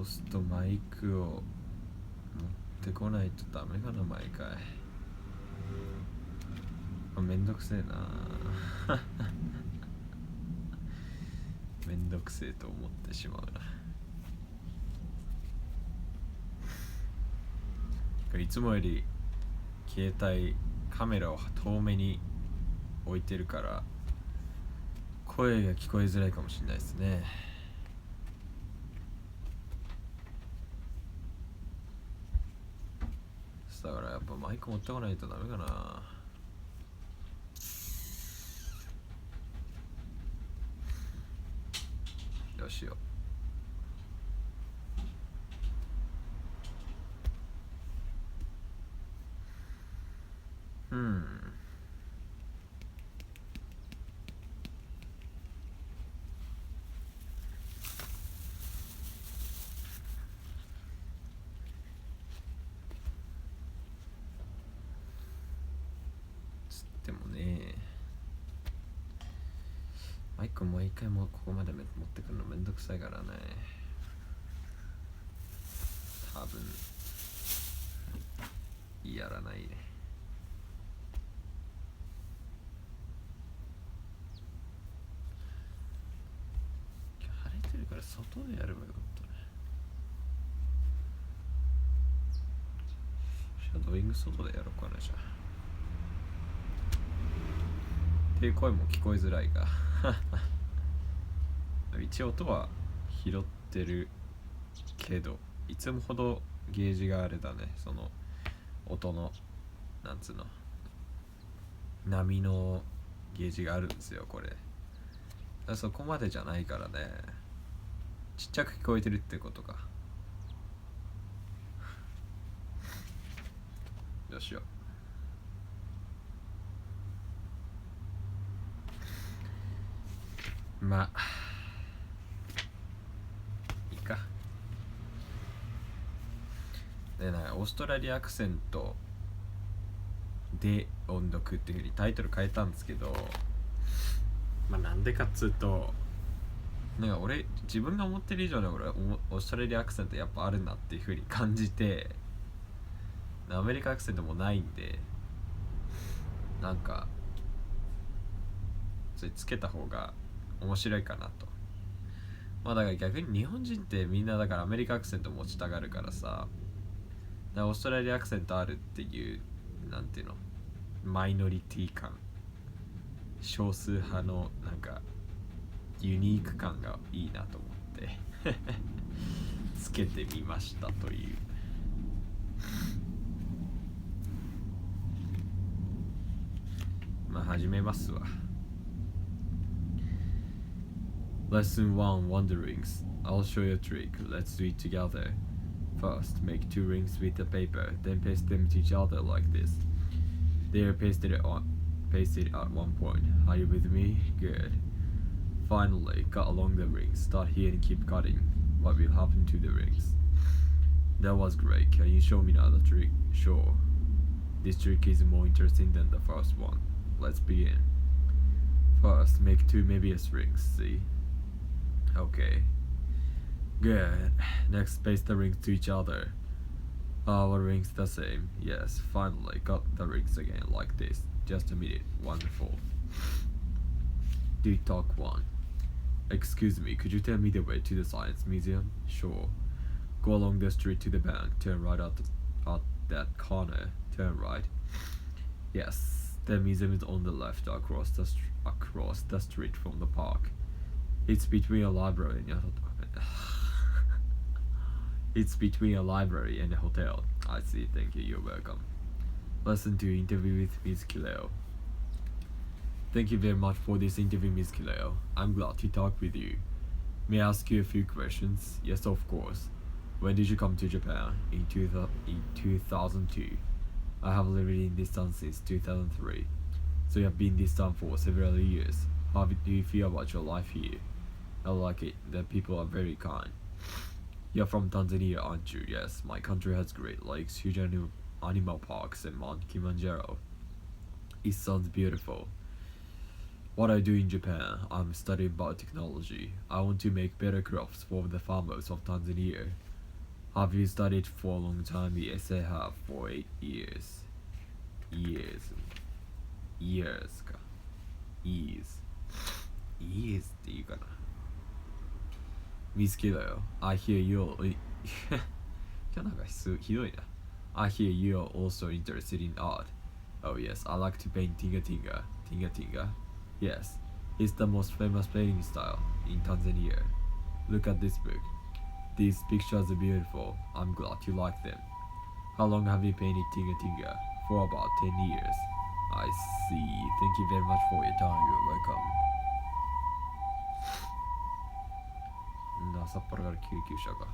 スとマイクを持ってこないとダメかな、毎回。めんどくせえなめんどくせえと思ってしまうな。いつもより携帯カメラを遠目に置いてるから声が聞こえづらいかもしれないですね。だからやっぱマイク持ってこないとダメかな。どうしよう。つってもね、マイクもう一回もここまで持ってくるのめんどくさいからね。多分やらないね。晴れてるから外でやればよかったね。シャドーイング外でやろうかな、じゃあ。っていう声も聞こえづらいが一応音は拾ってるけど、いつもほどゲージがあれだね。その音のなんつうの波のゲージがあるんですよ、これ。そこまでじゃないからね。ちっちゃく聞こえてるってことか。どうしよう。まあいいか。でオーストラリアアクセントで音読っていうふうにタイトル変えたんですけど、まあなんでかっつうと、なんか俺自分が思ってる以上に俺オーストラリアアクセントやっぱあるなっていうふうに感じて、アメリカアクセントもないんで、なんかそれつけた方が面白いかなと。まあだから逆に日本人ってみんなだからアメリカアクセント持ちたがるからさ、オーストラリアアクセントあるっていう、なんていうの、マイノリティ感、少数派のなんかユニーク感がいいなと思ってつけてみましたという。まあ始めますわ。Lesson 1 Wanderings. I'll show you a trick. Let's do it together. First, make 2 rings with the paper, then paste them to each other like this. They are pasted at one point. Are you with me? Good. Finally, cut along the rings. Start here and keep cutting. What will happen to the rings? That was great. Can you show me another trick? Sure. This trick is more interesting than the first one. Let's begin. First, make 2 Möbius rings, see? Okay. Good. Next, paste the rings to each other. Our rings the same. Yes, finally got the rings again like this. Just a minute. Wonderful. Do talk 1. Excuse me, could you tell me the way to the Science Museum? Sure. Go along the street to the bank. Turn right at that corner. Turn right. Yes, the museum is on the left across the street from the park. It's between a library and a It's between a library and a hotel. I see, thank you, you're welcome. Listen to interview with Ms. Kileo. Thank you very much for this interview, Ms. Kileo. I'm glad to talk with you. May I ask you a few questions? Yes, of course. When did you come to Japan? In 2002. I have lived in this town since 2003. So you have been in this town for several years. How do you feel about your life here? I like it. The people are very kind. You're from Tanzania, aren't you? Yes, my country has great lakes, huge animal parks, and Mount Kilimanjaro. It sounds beautiful. What I do in Japan, I'm studying biotechnology. I want to make better crops for the farmers of Tanzania. Have you studied for a long time? Yes, I have for 8 years. Years か。years っていうかな。見つけたよ。I hear you're 今日なんかひどいな。I hear you're also interested in art. Oh yes, I like to paint Tinga Tinga. Tinga Tinga? Yes, it's the most famous painting style in Tanzania. Look at this book. These pictures are beautiful. I'm glad you like them. How long have you painted Tinga Tinga? For about 10 years. I see. Thank you very much for your time. You're welcome. 朝っぱらから救急車か。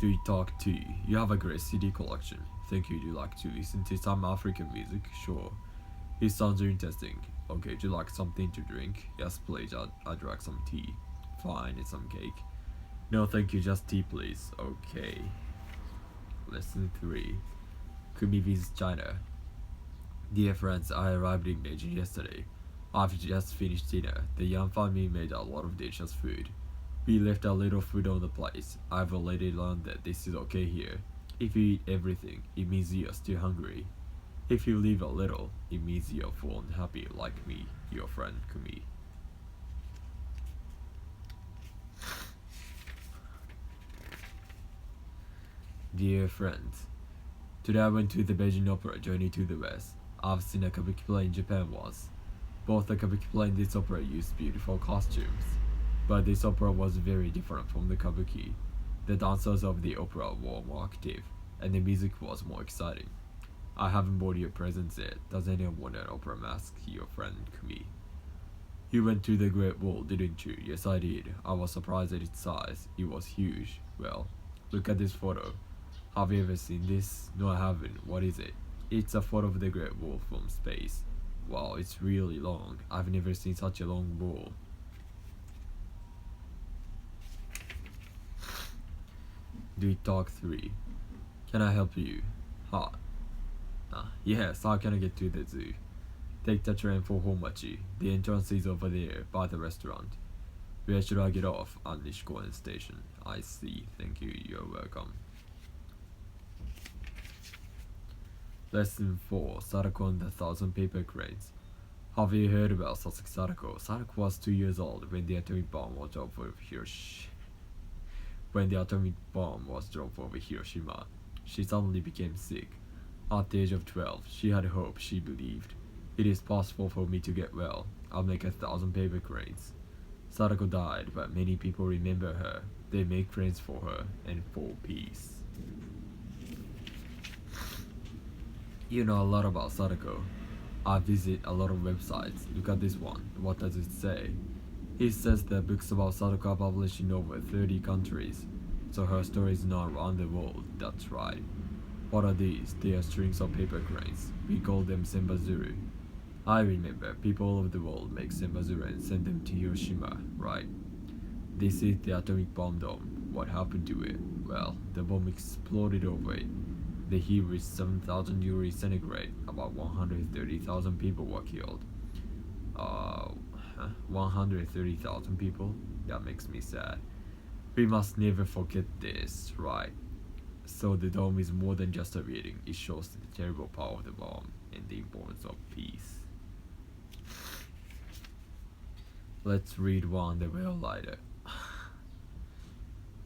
Do you talk tea? You have a great CD collection. Thank you. Do you like to listen to some African music? Sure. It sounds interesting. Okay, do you like something to drink? Yes, please. I'd like some tea. Fine, and some cake. No, thank you. Just tea, please. Okay. Lesson 3. Kumi visits China. Dear friends, I arrived in Beijing yesterday. I've just finished dinner. The Yang family made a lot of delicious food. We left a little food on the place. I've already learned that this is okay here. If you eat everything, it means you're still hungry. If you leave a little, it means you're full and happy like me, your friend Kumi. Dear friends, today I went to the Beijing Opera Journey to the West. I've seen a kabuki play in Japan once. Both the kabuki play and this opera used beautiful costumes. But this opera was very different from the kabuki. The dancers of the opera were more active, and the music was more exciting. I haven't bought you a present yet. Does anyone want an opera mask, your friend Kumi? You went to the Great Wall, didn't you? Yes, I did. I was surprised at its size. It was huge. Well, look at this photo. Have you ever seen this? No, I haven't. What is it? It's a photo of the Great Wall from space. Wow, it's really long. I've never seen such a long wall. Do you talk 3? Can I help you? Hot. Yes, how can I get to the zoo? Take the train for Homachi. The entrance is over there, by the restaurant. Where should I get off? At Nishikoen Station. I see. Thank you. You're welcome. Lesson 4. Sadako and the Thousand Paper Cranes. Have you heard about Sasaki Sadako? Sadako was 2 years old when the atomic bomb was dropped over Hiroshima. She suddenly became sick. At the age of 12, she had hope. She believed, it is possible for me to get well. I'll make 1,000 paper cranes. Sadako died, but many people remember her. They make cranes for her and for peace. You know a lot about Sadako. I visit a lot of websites. Look at this one. What does it say? It says that books about Sadako are published in over 30 countries, so her story is known around the world. That's right. What are these? They are strings of paper cranes. We call them sembazuru. I remember people all over the world make sembazuru and send them to Hiroshima, right? This is the atomic bomb dome. What happened to it? Well, the bomb exploded over it. The heat reached 7,000 degrees centigrade. About 130,000 people were killed. 130,000 people? That makes me sad. We must never forget this, right? So the dome is more than just a reading. It shows the terrible power of the bomb and the importance of peace. Let's read one the Whale Rider.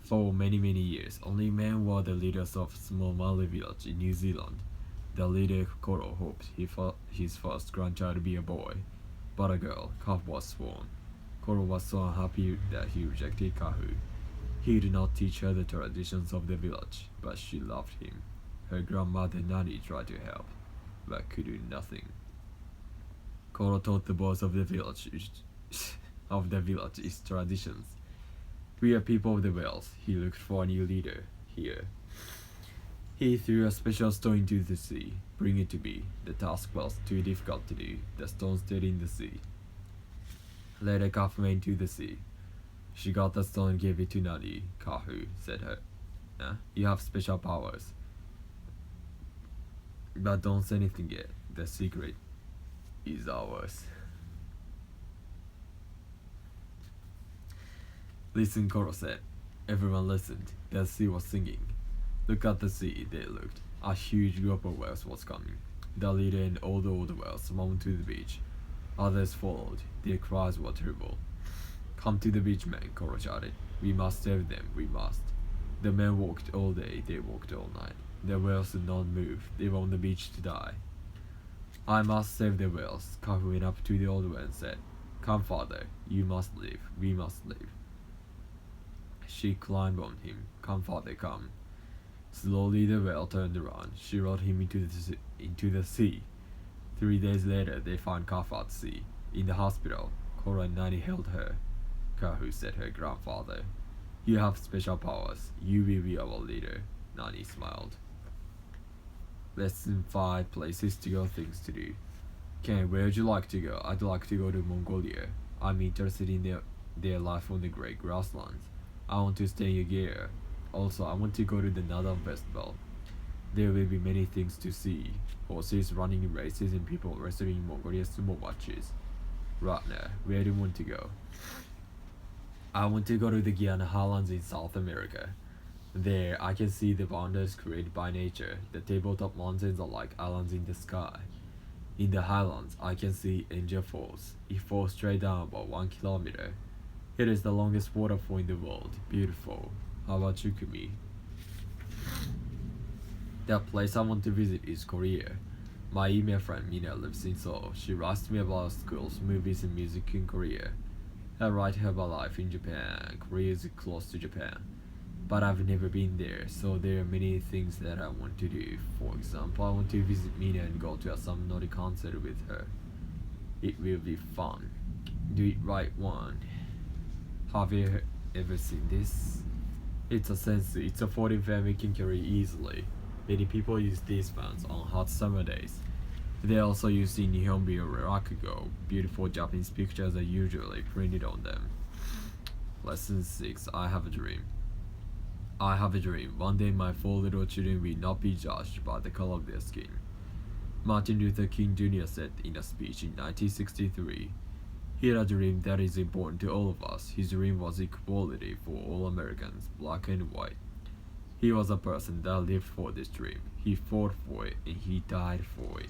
For many years, only men were the leaders of small Malay village in New Zealand. The leader Koro hoped his first grandchild to be a boy, but a girl, calf was sworn. Koro was so unhappy that he rejected Kahu. He did not teach her the traditions of the village, but she loved him. Her grandmother Nani tried to help, but could do nothing. Koro taught the boys of the village its traditions. We are people of the whales. He looked for a new leader here. He threw a special stone into the sea. Bring it to me. The task was too difficult to do. The stone stayed in the sea. Let a calf went into the sea. She got the stone and gave it to Nani. Kahu said her, you have special powers. But don't say anything yet. The secret is ours. Listen, Koro said. Everyone listened. The sea was singing. Look at the sea, they looked. A huge group of whales was coming. The leader and all the older whales swam to the beach. Others followed. Their cries were terrible. Come to the beach, men, Koro shouted. We must save them, we must. The men walked all day, they walked all night. The whales did not move, they were on the beach to die. I must save the whales, Kahu went up to the old whale and said, Come, father, you must live, we must live. She climbed on him. Come, father, come. Slowly the whale turned around. She rode him into the sea. 3 days later, they found Kafa at sea. In the hospital, Koro and Nani held her. Kahu said her grandfather. You have special powers. You will be our leader. Nani smiled. Lesson 5 Places to go, things to do. Ken, where would you like to go? I'd like to go to Mongolia. I'm interested in their life on the great grasslands. I want to stay a year. Also, I want to go to the Nadam Festival. There will be many things to see. Horses running in races and people wrestling in Mongolia sumo matches. Ratner, where do you want to go? I want to go to the Guyana Highlands in South America. There, I can see the wonders created by nature. The tabletop mountains are like islands in the sky. In the highlands, I can see Angel Falls. It falls straight down about 1 kilometer. It is the longest waterfall in the world. Beautiful. How about Chukumi? The place I want to visit is Korea. My email friend Mina lives in Seoul. She writes me about schools, movies, and music in Korea. I write her about life in Japan. Korea is close to Japan, but I've never been there, so there are many things that I want to do. For example, I want to visit Mina and go to a Samunori concert with her. It will be fun. Do it right one. Have you ever seen this? It's a sensu. It's a folding fan we can carry easily. Many people use these fans on hot summer days. They are also used in Nihonbi or Rakugo. Beautiful Japanese pictures are usually printed on them. Lesson 6 I have a dream. I have a dream. One day my 4 little children will not be judged by the color of their skin. Martin Luther King Jr. said in a speech in 1963, he had a dream that is important to all of us. His dream was equality for all Americans, black and white. He was a person that lived for this dream. He fought for it and he died for it.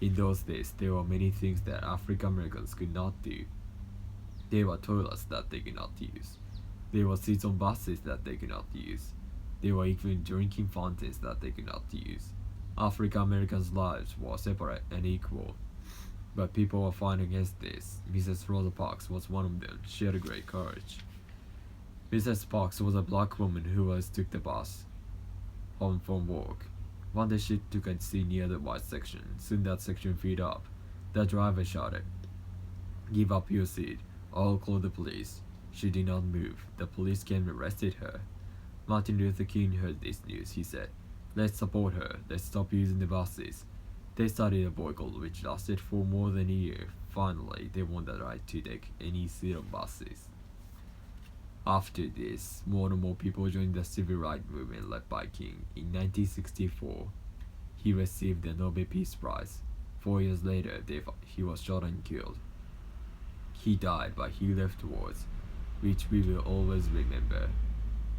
In those days, there were many things that African Americans could not do. There were toilets that they could not use. There were seats on buses that they could not use. There were even drinking fountains that they could not use. African Americans' lives were separate and equal. But people were fighting against this. Mrs. Rosa Parks was one of them. She had great courage. Mrs. Parks was a black woman who always took the bus home from work. One day she took a seat near the white section. Soon that section filled up. The driver shouted, "Give up your seat. I'll call the police." She did not move. The police came and arrested her. Martin Luther King heard this news. He said, "Let's support her. Let's stop using the buses." They started a boycott which lasted for more than a year. Finally, they won the right to take any seat on buses. After this, more and more people joined the civil rights movement led by King. In 1964, he received the Nobel Peace Prize. 4 years later, he was shot and killed. He died, but he left words, which we will always remember.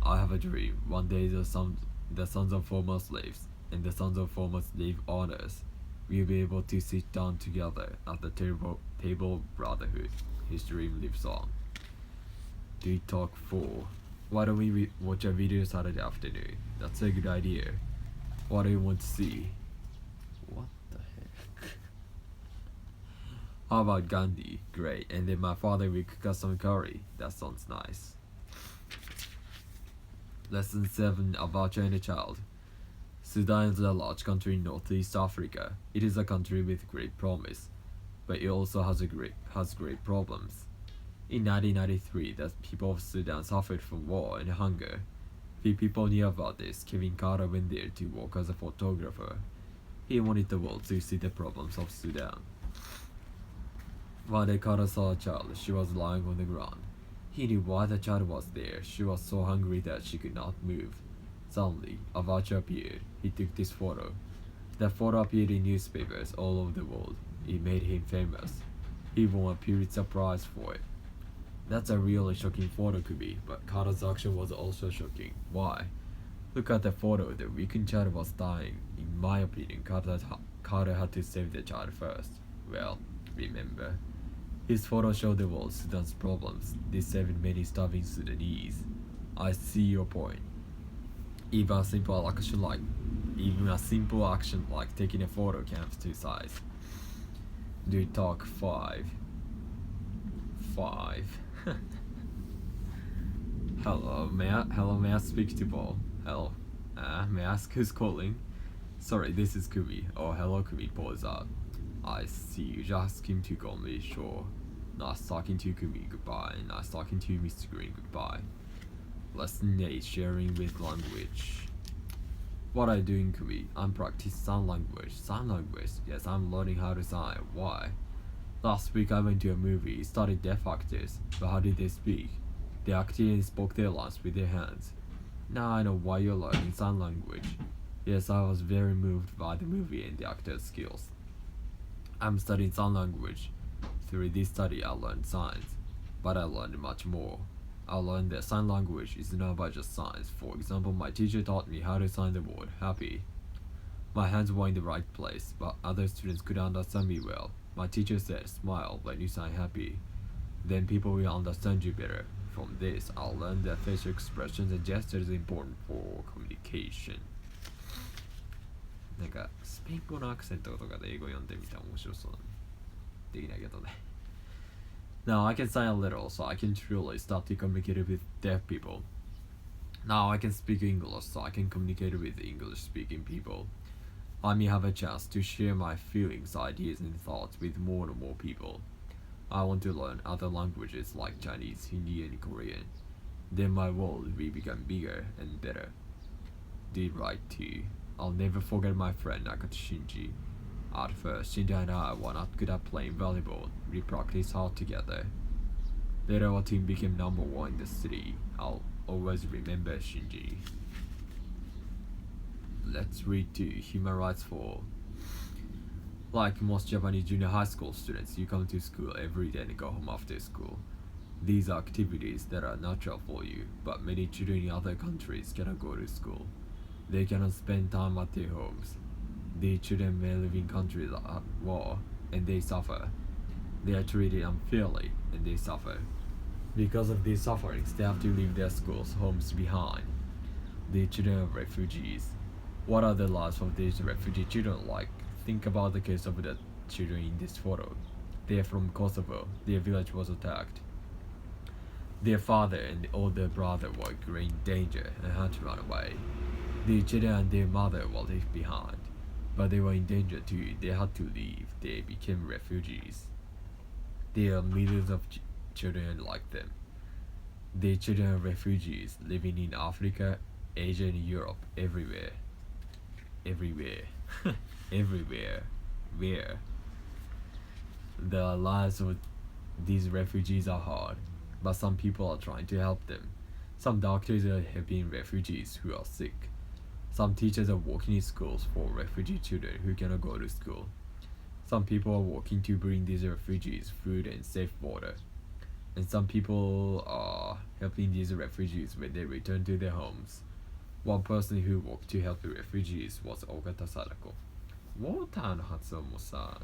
I have a dream. One day the sons of former slaves and the sons of former slave owners will be able to sit down together at the table brotherhood. His dream lives on. Do Talk 4. Why don't we watch a video Saturday afternoon? That's a good idea. What do you want to see? What the heck? How about Gandhi? Great. And then my father will cook us some curry. That sounds nice. Lesson 7 about China Child. Sudan is a large country in Northeast Africa. It is a country with great promise, but it also has great problems. In 1993, the people of Sudan suffered from war and hunger. Few people knew about this. Kevin Carter went there to work as a photographer. He wanted the world to see the problems of Sudan. One day Carter saw a child. She was lying on the ground. He knew why the child was there. She was so hungry that she could not move. Suddenly, a vulture appeared. He took this photo. The photo appeared in newspapers all over the world. It made him famous. He won a Pulitzer Prize for it. That's a really shocking photo, Kubi, but Carter's action was also shocking. Why? Look at the photo. The weakened child was dying. In my opinion, Carter had to save the child first. Well, remember, his photo showed the world Sudan's problems. This saved many starving Sudanese. I see your point. Even a simple action like taking a photo counts two sides. Do you talk 5? Hello, may I speak to Paul? Hello. May I ask who's calling? Sorry, this is Kubi. Oh, hello, Kubi. Paul is out. I see you. Just ask him to call me, sure. Nice talking to you, Kubi. Goodbye. Nice talking to you, Mr. Green. Goodbye. Lesson 8, sharing with language. What are you doing, Kubi? I'm practicing sign language. Sign language? Yes, I'm learning how to sign. Why? Last week I went to a movie, studied deaf actors, but how did they speak? They actually spoke their lines with their hands. Now I know why you're learning sign language. Yes, I was very moved by the movie and the actor's skills. I'm studying sign language. Through this study I learned signs, but I learned much more. I learned that sign language is not about just signs. For example, my teacher taught me how to sign the word happy. My hands were in the right place, but other students couldn't understand me well. My teacher said, smile when you sign happy. Then people will understand you better. From this, I'll learn that facial expressions and gestures are important for communication. なんかスペイン語のアクセントとかで英語読んでみたら面白そうだね。できないけどね。Now I can sign a little, so I can truly start to communicate with deaf people. Now I can speak English, so I can communicate with English-speaking people. I may have a chance to share my feelings, ideas, and thoughts with more and more people. I want to learn other languages like Chinese, Hindi, and Korean. Then my world will become bigger and better. Did right too. I'll never forget my friend Nakata Shinji. At first, Shinji and I were not good at playing volleyball. We practiced hard together. Later, our team became number 1 in the city. I'll always remember Shinji. Let's read to Human Rights for All. Like most Japanese junior high school students, you come to school every day and go home after school. These are activities that are natural for you, but many children in other countries cannot go to school. They cannot spend time at their homes. These children may live in countries at war, and they suffer. They are treated unfairly, and they suffer. Because of these sufferings, they have to leave their schools, homes behind. The children of refugees. What are the lives of these refugee children like? Think about the case of the children in this photo. They are from Kosovo. Their village was attacked. Their father and older brother were in danger and had to run away. The children and their mother were left behind, but they were in danger too. They had to leave. They became refugees. There are millions of children like them. The children of refugees living in Africa, Asia, and Europe, everywhere. Everywhere. Everywhere. Where? The lives of these refugees are hard, but some people are trying to help them. Some doctors are helping refugees who are sick. Some teachers are working in schools for refugee children who cannot go to school. Some people are working to bring these refugees food and safe water. And some people are helping these refugees when they return to their homes. One person who worked to help the refugees was Ogata Sadako. ウォーターの発音もさ、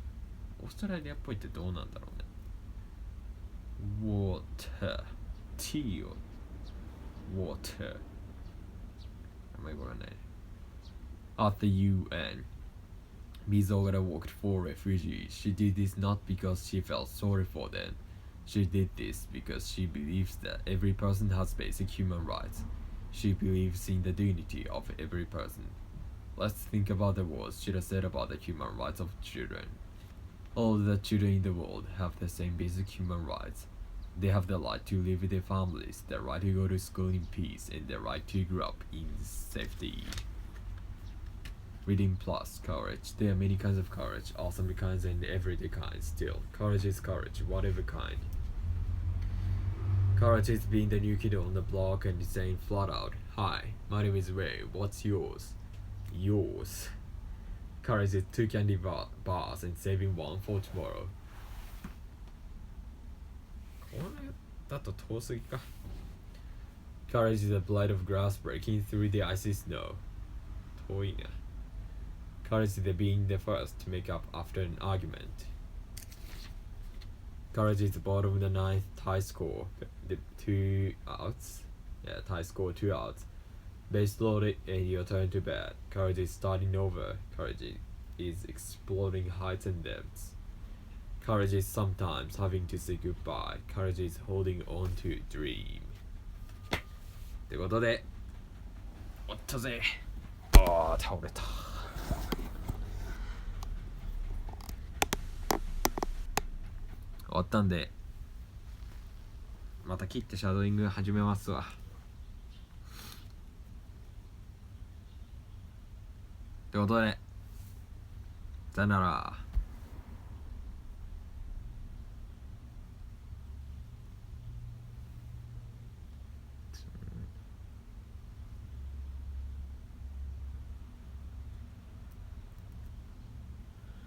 オーストラリアっぽいってどうなんだろうね。Water, T を Water あんまりわかんない。At the UN, Ms. Ogata worked for refugees. She did this not because she felt sorry for them. She did this because she believes that every person has basic human rights. She believes in the dignity of every person. Let's think about the words she has said about the human rights of children. All the children in the world have the same basic human rights. They have the right to live with their families, the right to go to school in peace, and the right to grow up in safety. Reading plus courage. There are many kinds of courage, awesome kinds and everyday kinds. Still, courage is courage, whatever kind. Courage is being the new kid on the block and saying flat out, "Hi, my name is Ray. What's yours?" Yours. Courage is 2 candy bars and saving 1 for tomorrow. これだと遠すぎか。Courage is the blade of grass breaking through the icy snow. 遠いな。Courage is the being the first to make up after an argument. Courage is the bottom of the ninth, tie score, the 2 outs. Yeah, tie score 2 outs. Base loaded and your turn to bat. Courage is starting over. Courage is exploring heights and depths. Courage is sometimes having to say goodbye. Courage is holding on to a dream. ってことで、おったぜ。ああ、倒れた。終わったんで、また切ってシャドーイング始めますわ。ってことで、さよなら。